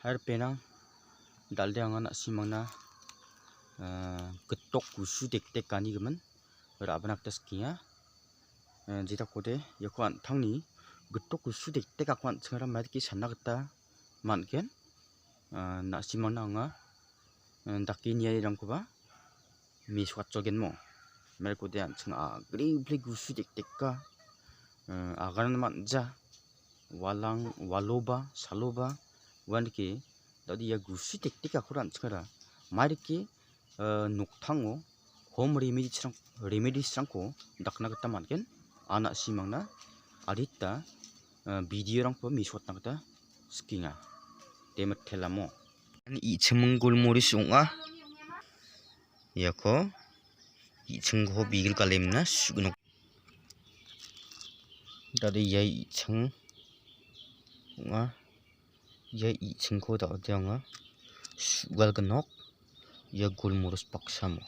Penang dalde ang anak simangna getok gusu dek-dek kani gemen rabanak taskia jita kode yakuan tangni getok gusu dek-dek akuan tsengaram madki sanagta manken nak simangna anga daki niai rangkoba miswat jogenmo melkode an tseng gri gusu dek-dek ka agaran manja walang waloba saloba wanki tadi ya gusi tek-tek akuran sekarang mariki nuktango home remedy sangko dakna gata manken anak simangna adita video rang po miswat na gata skinga demet telamo i chemeng golmoris unga yako i chengho bigil kalemna sugnuk tadi ya i cheng unga ya i chengko da anga sugal genok ya golmoros paksamo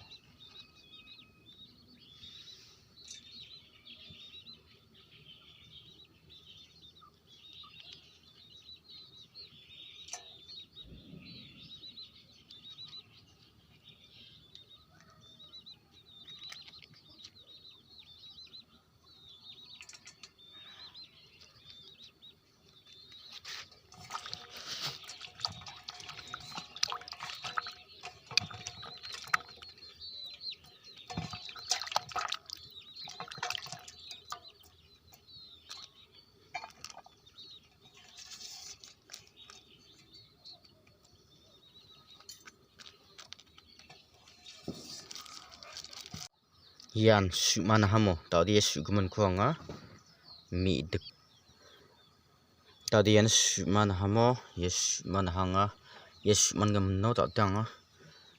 yan mana hamo tadi suguman kuanga mi dek tadi yan mana hamo yes mana hanga yes man gam no ta tanga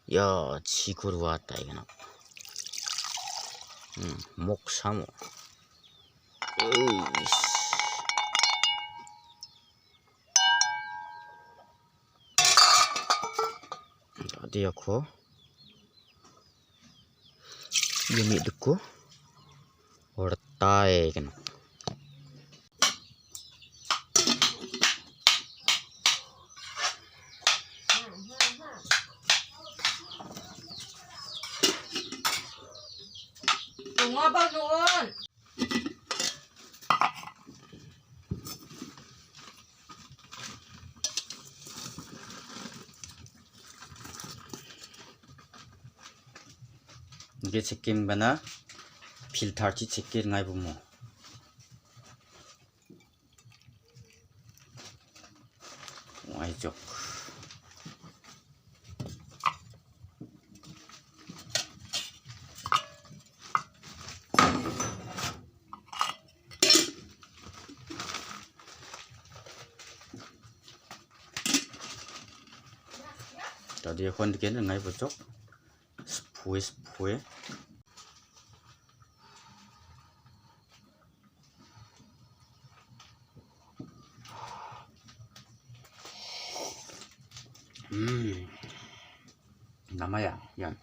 ya chikurwa tai gana mok samo tadi aku yumi deko ortai kan Bunga ba noon? 이게 제낌 바나 필터치 제끼 ngai bumo ngai jok tadi kon diken ngai bocok sepue namanya yan